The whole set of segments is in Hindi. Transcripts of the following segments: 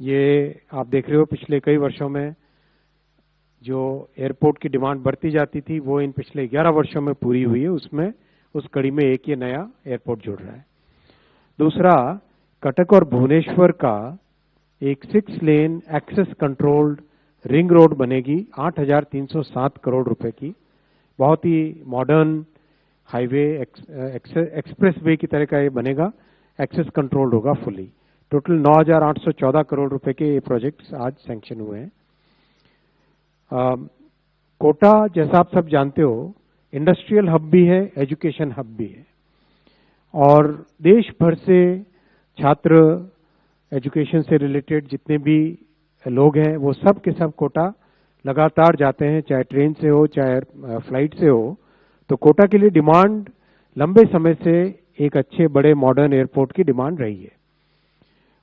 ये आप देख रहे हो पिछले कई वर्षों में जो एयरपोर्ट की डिमांड बढ़ती जाती थी वो इन पिछले 11 वर्षों में पूरी हुई है। उसमें उस कड़ी में एक ये नया एयरपोर्ट जुड़ रहा है। दूसरा, कटक और भुवनेश्वर का एक 6 lane access controlled ring road बनेगी 8,307 करोड़ रुपए की। बहुत ही मॉडर्न हाईवे एक्सप्रेस वे की तरह का ये बनेगा, एक्सेस कंट्रोल्ड होगा फुली। टोटल 9,814 करोड़ रुपए के ये प्रोजेक्ट्स आज सैंक्शन हुए हैं। कोटा जैसा आप सब जानते हो इंडस्ट्रियल हब भी है, एजुकेशन हब भी है, और देश भर से छात्र, एजुकेशन से रिलेटेड जितने भी लोग हैं वो सब के सब कोटा लगातार जाते हैं, चाहे ट्रेन से हो चाहे फ्लाइट से हो। तो कोटा के लिए डिमांड लंबे समय से एक अच्छे बड़े मॉडर्न एयरपोर्ट की डिमांड रही है,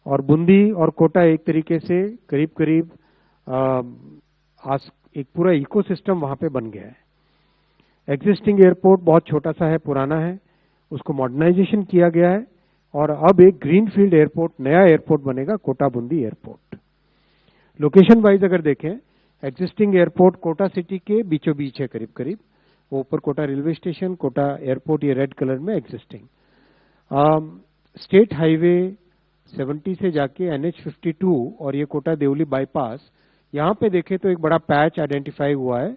और बूंदी और कोटा एक तरीके से करीब करीब एक पूरा इकोसिस्टम वहां पे बन गया है। एग्जिस्टिंग एयरपोर्ट बहुत छोटा सा है, पुराना है, उसको मॉडर्नाइजेशन किया गया है, और अब एक ग्रीनफील्ड एयरपोर्ट, नया एयरपोर्ट बनेगा, Kota Bundi airport. Location wise अगर देखें, एग्जिस्टिंग एयरपोर्ट कोटा सिटी के बीचों बीच है करीब करीब, वो ऊपर Kota railway station, Kota airport, ये रेड कलर में एग्जिस्टिंग। स्टेट हाईवे 70 से जाके NH52 और ये कोटा देवली बाईपास, यहाँ पे देखें तो एक बड़ा पैच आइडेंटिफाई हुआ है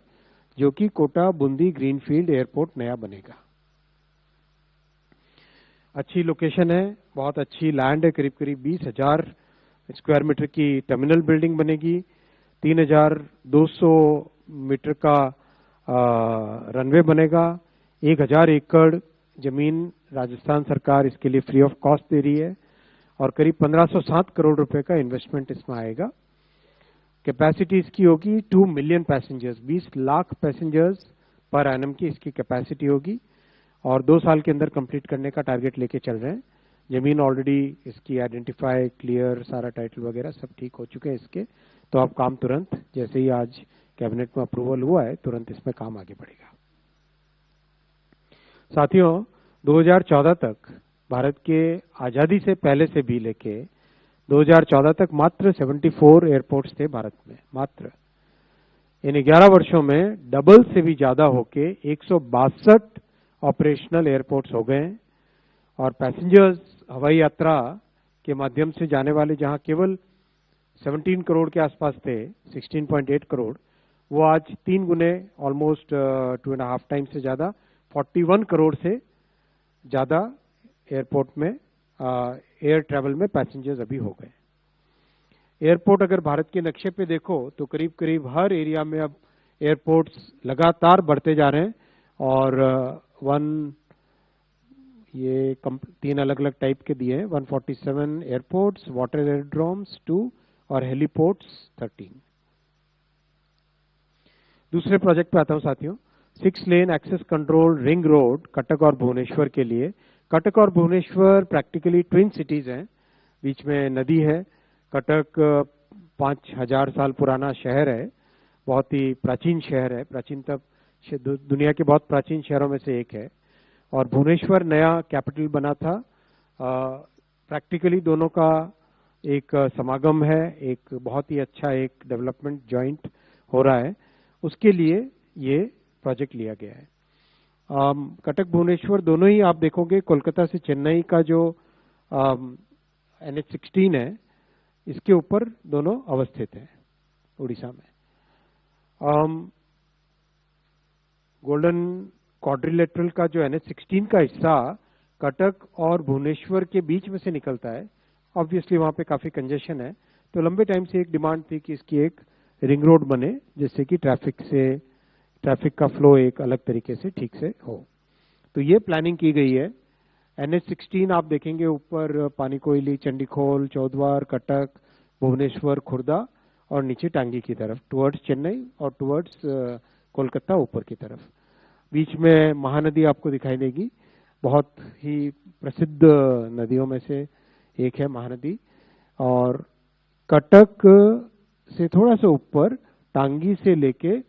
जो कि कोटा बूंदी ग्रीनफील्ड एयरपोर्ट नया बनेगा। अच्छी लोकेशन है, बहुत अच्छी लैंड है, करीब करीब 20,000 स्क्वायर मीटर की टर्मिनल बिल्डिंग बनेगी, 3,200 मीटर का रनवे बनेगा, 1,000 एकड़ जमीन राजस्थान सरकार इसके लिए फ्री ऑफ कॉस्ट दे रही है, और करीब 1507 करोड़ रुपए का इन्वेस्टमेंट इसमें आएगा। कैपेसिटी इसकी होगी 2 million passengers, 20 lakh passengers per annum की इसकी कैपेसिटी होगी, और 2 साल के अंदर कंप्लीट करने का टारगेट लेके चल रहे हैं। जमीन ऑलरेडी इसकी आइडेंटिफाई, क्लियर, सारा टाइटल वगैरह सब ठीक हो चुके हैं इसके, तो अब काम तुरंत, जैसे ही आज कैबिनेट में अप्रूवल हुआ है, तुरंत इसमें काम आगे बढ़ेगा। साथियों, 2014 तक भारत के आजादी से पहले से भी लेके 2014 तक मात्र 74 एयरपोर्ट्स थे भारत में, मात्र। इन 11 वर्षों में डबल से भी ज्यादा होके 162 ऑपरेशनल एयरपोर्ट्स हो गए, और पैसेंजर्स हवाई यात्रा के माध्यम से जाने वाले जहां केवल 17 करोड़ के आसपास थे, 16.8 करोड़, वो आज 3 गुने, ऑलमोस्ट 2.5 टाइम से ज्यादा, 41 करोड़ से ज्यादा एयरपोर्ट में एयर ट्रैवल में पैसेंजर्स अभी हो गए। एयरपोर्ट अगर भारत के नक्शे पे देखो तो करीब करीब हर एरिया में अब एयरपोर्ट्स लगातार बढ़ते जा रहे हैं, और ये 3 अलग अलग टाइप के दिए हैं, 147 एयरपोर्ट्स, वाटर एयरड्रोम्स 2 और हेलीपोर्ट्स 13। दूसरे प्रोजेक्ट पे आता हूं साथियों, 6 lane access control ring road Cuttack और भुवनेश्वर के लिए। कटक और भुवनेश्वर प्रैक्टिकली ट्विन सिटीज हैं, बीच में नदी है। कटक 5,000 साल पुराना शहर है, बहुत ही प्राचीन शहर है, प्राचीनतम दुनिया के बहुत प्राचीन शहरों में से एक है, और भुवनेश्वर नया कैपिटल बना था। प्रैक्टिकली दोनों का एक समागम है, एक बहुत ही अच्छा एक डेवलपमेंट जॉइंट हो रहा है, उसके लिए ये प्रोजेक्ट लिया गया है। कटक भुवनेश्वर दोनों ही आप देखोगे कोलकाता से चेन्नई का जो NH16 है, इसके ऊपर दोनों अवस्थित है उड़ीसा में। गोल्डन क्वाड्रिलेटरल का जो NH16 का हिस्सा कटक और भुवनेश्वर के बीच में से निकलता है। ऑब्वियसली वहां पे काफी कंजेशन है, तो लंबे टाइम से एक डिमांड थी कि इसकी एक रिंग रोड बने, जिससे कि ट्रैफिक का फ्लो एक अलग तरीके से ठीक से हो। तो ये प्लानिंग की गई है। NH16 आप देखेंगे ऊपर पानीकोयली, चंडीखोल, चौद्वार, कटक, भुवनेश्वर, खुर्दा, और नीचे टांगी की तरफ टुवर्ड्स चेन्नई और टुवर्ड्स कोलकाता ऊपर की तरफ। बीच में महानदी आपको दिखाई देगी, बहुत ही प्रसिद्ध नदियों में से एक है महानदी। और कटक से थोड़ा सा ऊपर टांगी से लेके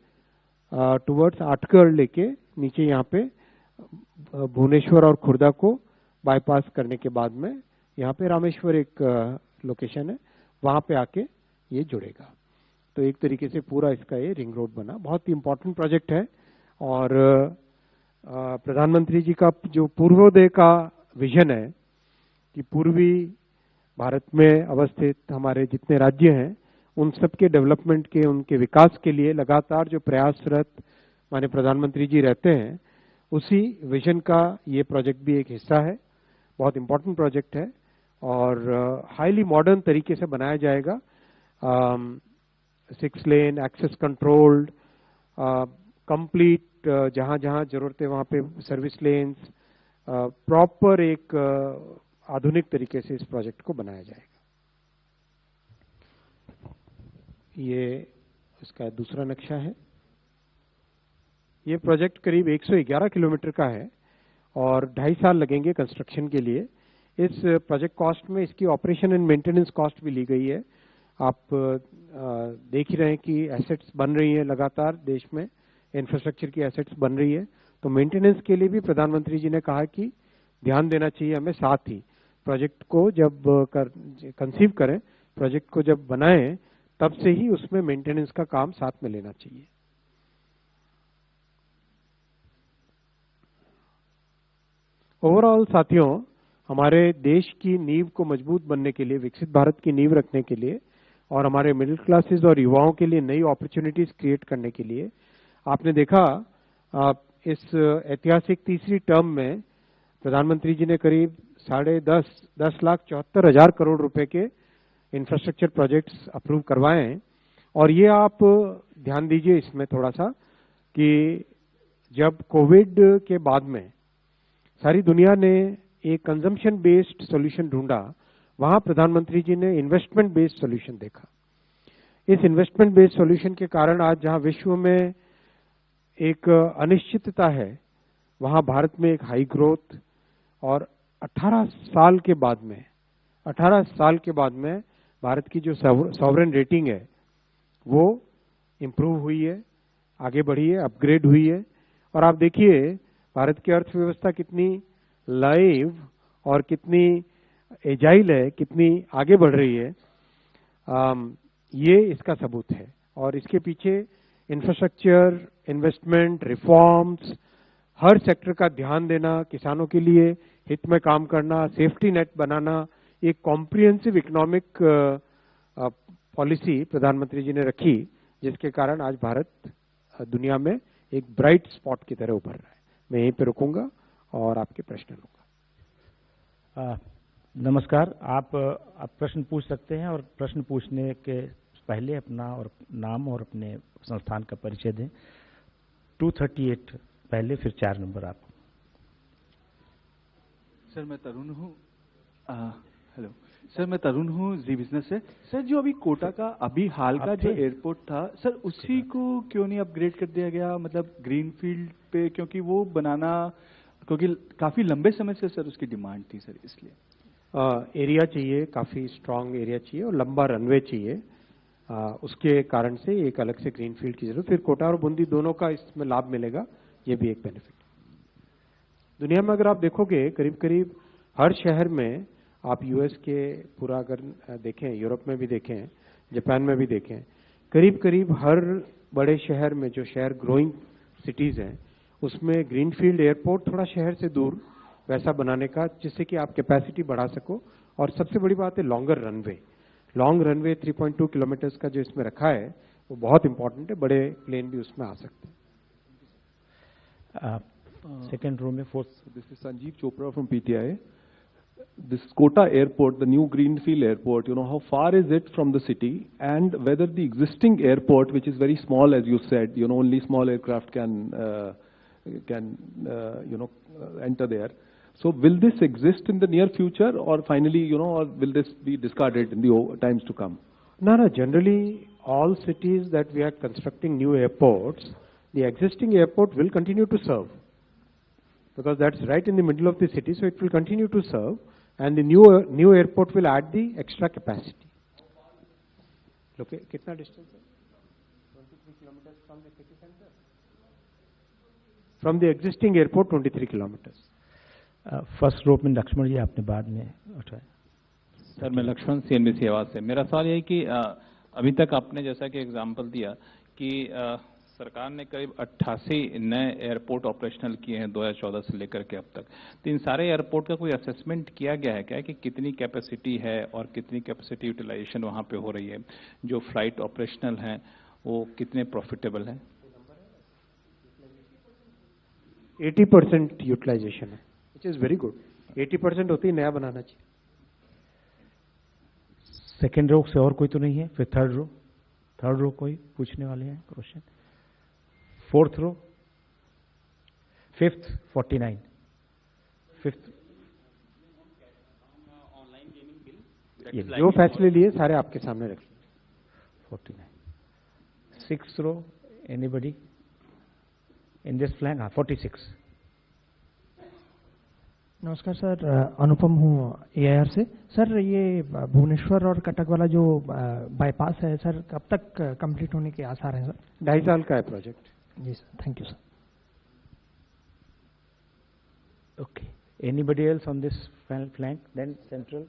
टुवर्ड्स आटगढ़ लेके नीचे यहाँ पे भुवनेश्वर और खुर्दा को बाईपास करने के बाद में यहाँ पे रामेश्वर एक लोकेशन है, वहां पे आके ये जुड़ेगा। तो एक तरीके से पूरा इसका ये रिंग रोड बना, बहुत ही इंपॉर्टेंट प्रोजेक्ट है। और प्रधानमंत्री जी का जो पूर्वोदय का विजन है कि पूर्वी भारत में अवस्थित हमारे जितने राज्य हैं उन सबके डेवलपमेंट के, उनके विकास के लिए लगातार जो प्रयासरत माननीय प्रधानमंत्री जी रहते हैं, उसी विजन का ये प्रोजेक्ट भी एक हिस्सा है। बहुत इंपॉर्टेंट प्रोजेक्ट है और हाईली मॉडर्न तरीके से बनाया जाएगा। 6 लेन एक्सेस कंट्रोल्ड, कंप्लीट, जहां जहां जरूरत है वहां पे सर्विस लेन्स, प्रॉपर एक आधुनिक तरीके से इस प्रोजेक्ट को बनाया जाएगा। ये इसका दूसरा नक्शा है। ये प्रोजेक्ट करीब 111 किलोमीटर का है और 2.5 साल लगेंगे कंस्ट्रक्शन के लिए। इस प्रोजेक्ट कॉस्ट में इसकी ऑपरेशन एंड मेंटेनेंस कॉस्ट भी ली गई है। आप देख ही रहे हैं कि एसेट्स बन रही हैं लगातार, देश में इंफ्रास्ट्रक्चर की एसेट्स बन रही है, तो मेंटेनेंस के लिए भी प्रधानमंत्री जी ने कहा कि ध्यान देना चाहिए हमें। साथ ही प्रोजेक्ट को जब कंसीव करें, प्रोजेक्ट को जब बनाएं, तब से ही उसमें मेंटेनेंस का काम साथ में लेना चाहिए। ओवरऑल साथियों, हमारे देश की नींव को मजबूत बनने के लिए, विकसित भारत की नींव रखने के लिए और हमारे मिडिल क्लासेस और युवाओं के लिए नई अपॉर्चुनिटीज क्रिएट करने के लिए, आपने देखा इस ऐतिहासिक तीसरी टर्म में प्रधानमंत्री जी ने करीब 10,74,000 करोड़ रुपए के इंफ्रास्ट्रक्चर प्रोजेक्ट्स अप्रूव करवाए हैं। और ये आप ध्यान दीजिए इसमें थोड़ा सा कि जब कोविड के बाद में सारी दुनिया ने एक कंजम्पशन बेस्ड सॉल्यूशन ढूंढा, वहां प्रधानमंत्री जी ने इन्वेस्टमेंट बेस्ड सॉल्यूशन देखा। इस इन्वेस्टमेंट बेस्ड सॉल्यूशन के कारण आज जहां विश्व में एक अनिश्चितता है, वहां भारत में एक हाई ग्रोथ और 18 साल के बाद में भारत की जो सॉवरेन रेटिंग है वो इंप्रूव हुई है, आगे बढ़ी है, अपग्रेड हुई है। और आप देखिए भारत की अर्थव्यवस्था कितनी लाइव और कितनी एजाइल है, कितनी आगे बढ़ रही है, ये इसका सबूत है। और इसके पीछे इंफ्रास्ट्रक्चर, इन्वेस्टमेंट, रिफॉर्म्स, हर सेक्टर का ध्यान देना, किसानों के लिए हित में काम करना, सेफ्टी नेट बनाना, एक कॉम्प्रिहेंसिव इकोनॉमिक पॉलिसी प्रधानमंत्री जी ने रखी, जिसके कारण आज भारत दुनिया में एक ब्राइट स्पॉट की तरह उभर रहा है। मैं यहीं पे रुकूंगा और आपके प्रश्न लूंगा। नमस्कार, आप प्रश्न पूछ सकते हैं और प्रश्न पूछने के पहले अपना और नाम और अपने संस्थान का परिचय दें। 238 पहले, फिर 4 नंबर आप। सर मैं तरुण हूँ। हेलो सर, मैं तरुण हूँ जी बिजनेस से। सर जो अभी कोटा का अभी हाल का जो एयरपोर्ट था सर, उसी को क्यों नहीं अपग्रेड कर दिया गया, मतलब ग्रीनफील्ड पे, क्योंकि वो बनाना, क्योंकि काफी लंबे समय से सर उसकी डिमांड थी सर, इसलिए। एरिया चाहिए, काफी स्ट्रांग एरिया चाहिए और लंबा रनवे चाहिए, उसके कारण से एक अलग से ग्रीनफील्ड की जरूरत। फिर कोटा और बूंदी दोनों का इसमें लाभ मिलेगा, ये भी एक बेनिफिट। दुनिया में अगर आप देखोगे करीब करीब हर शहर में, आप यूएस के पूरा अगर देखें, यूरोप में भी देखें, जापान में भी देखें, करीब करीब हर बड़े शहर में, जो शहर ग्रोइंग सिटीज हैं, उसमें ग्रीनफील्ड एयरपोर्ट थोड़ा शहर से दूर वैसा बनाने का, जिससे कि आप कैपेसिटी बढ़ा सको। और सबसे बड़ी बात है longer runway. Long runway 3.2 kilometres का जो इसमें रखा है वो बहुत इंपॉर्टेंट है, बड़े प्लेन भी उसमें आ सकते हैं। सेकेंड रो में fourth. This is Sanjeev Chopra from PTI. This Kota airport, the new greenfield airport, how far is it from the city, and whether the existing airport, which is very small as you said, only small aircraft can enter there. So will this exist in the near future, or finally, or will this be discarded in the times to come? No, generally all cities that we are constructing new airports, the existing airport will continue to serve, because that's right in the middle of the city, so it will continue to serve, and the new airport will add the extra capacity. Okay, kitna distance है? 23 kilometers from the city center. From the existing airport, 23 kilometers. First row में लक्ष्मण जी, आपने बाद में उठाया। सर मैं लक्ष्मण CNBC आवाज से। मेरा सवाल ये है कि अभी तक आपने जैसा कि एग्जांपल दिया कि सरकार ने करीब 88 नए एयरपोर्ट ऑपरेशनल किए हैं 2014 से लेकर के अब तक। तो इन सारे एयरपोर्ट का कोई असेसमेंट किया गया है क्या कि कितनी कैपेसिटी है और कितनी कैपेसिटी यूटिलाइजेशन वहाँ पे हो रही है? जो फ्लाइट ऑपरेशनल हैं वो कितने प्रॉफिटेबल हैं? 80% यूटिलाइजेशन है, विच इज वेरी गुड। 80% होती है, नया बनाना चाहिए। सेकेंड रो से और कोई तो नहीं है? फिर थर्ड रो कोई पूछने वाले हैं question? Fourth row, fifth 49, fifth जो फैसले लिए सारे आपके सामने रख लिए। 49, six row, anybody in this flank? हाँ 46। नमस्कार सर, अनुपम हूँ AIR से। सर ये भुवनेश्वर और कटक वाला जो बाईपास है सर, कब तक कंप्लीट होने के आसार हैं सर? 2.5 साल का है प्रोजेक्ट। जी sir, thank you sir. Okay, anybody else on this flank? Then central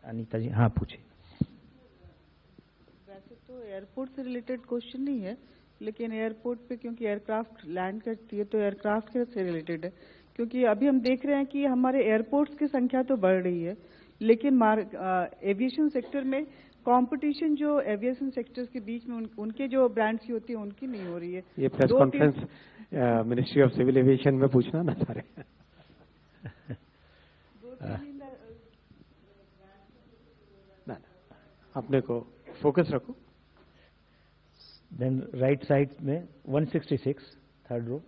Anita ji, हाँ पूछिए। वैसे तो एयरपोर्ट से रिलेटेड क्वेश्चन नहीं है, लेकिन एयरपोर्ट पे क्योंकि एयरक्राफ्ट लैंड करती है तो एयरक्राफ्ट के से रिलेटेड है। क्योंकि अभी हम देख रहे हैं कि हमारे एयरपोर्ट्स की संख्या तो बढ़ रही है, लेकिन एविएशन सेक्टर में कंपटीशन जो एविएशन सेक्टर्स के बीच में उनके जो ब्रांड्स की होती है उनकी नहीं हो रही है। ये press conference ministry of civil aviation में पूछना ना सारे। ना अपने को फोकस रखो। देन राइट साइड में 166, third row.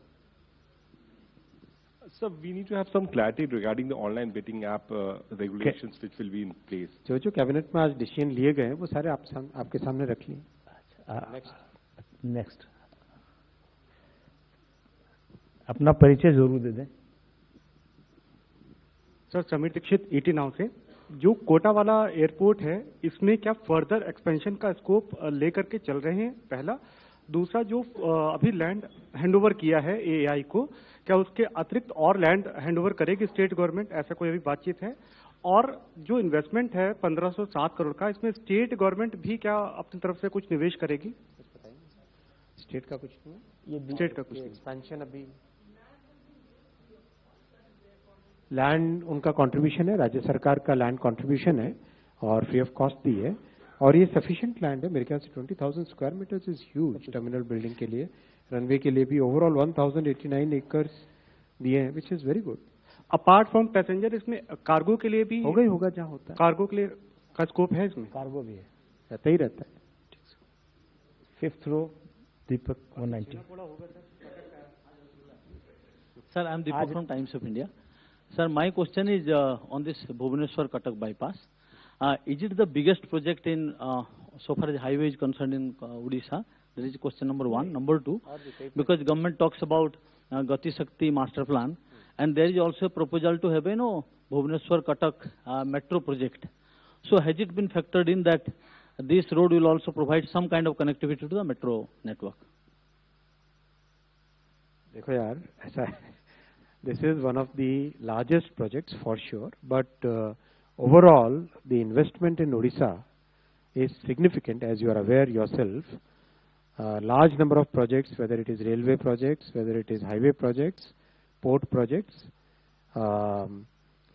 Sir, we need to have some clarity regarding the online betting app regulations which will be in place. जो कैबिनेट में आज डिसीजन लिए गए हैं वो सारे आपके सामने रख लिए। नेक्स्ट अपना परिचय जरूर दे दें। Sir Sameer Dikshit ET now से। जो कोटा वाला एयरपोर्ट है इसमें क्या फर्दर एक्सपेंशन का स्कोप लेकर के चल रहे हैं? पहला। दूसरा, जो अभी लैंड हैंडओवर किया है AAI को, क्या उसके अतिरिक्त और लैंड हैंडओवर करेगी स्टेट गवर्नमेंट? ऐसा कोई अभी बातचीत है? और जो इन्वेस्टमेंट है 1507 करोड़ का, इसमें स्टेट गवर्नमेंट भी क्या अपनी तरफ से कुछ निवेश करेगी? स्टेट का कुछ नहीं, ये स्टेट का कुछ एक्सपेंशन अभी लैंड उनका कंट्रीब्यूशन है, राज्य सरकार का लैंड कंट्रीब्यूशन है और फ्री ऑफ कॉस्ट भी है। और ये सफिशिएंट लैंड है मेरे ख्याल से। 20,000 square metres is huge terminal building के लिए, रनवे के लिए भी। ओवरऑल 1089 एकर्स दिए हैं, which is very good. Apart from passenger इसमें कार्गो के लिए भी होगा जहाँ होता है। कार्गो के लिए का स्कोप है इसमें? कार्गो भी है, रहता ही रहता है। Fifth row Deepak 190। Sir, I am Deepak from Times of India. Sir, my question is on this Bhubaneswar Cuttack bypass. Is it the biggest project in so far as highway is concerned in Odisha? That is question number one. Number two, because government talks about Gati Shakti master plan, and there is also a proposal to have Bhubaneswar Cuttack metro project. So has it been factored in that this road will also provide some kind of connectivity to the metro network? देखो यार, ऐसा है, this is one of the largest projects for sure, but overall the investment in Odisha is significant, as you are aware yourself. Large number of projects, whether it is railway projects, whether it is highway projects, port projects,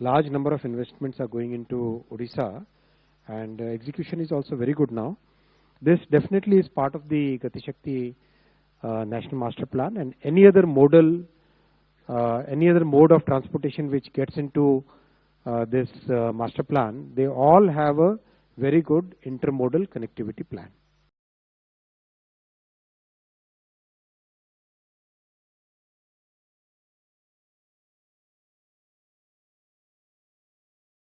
large number of investments are going into Odisha, and execution is also very good now. This definitely is part of the Gati Shakti National Master Plan, and any other mode of transportation which gets into this master plan, they all have a very good intermodal connectivity plan.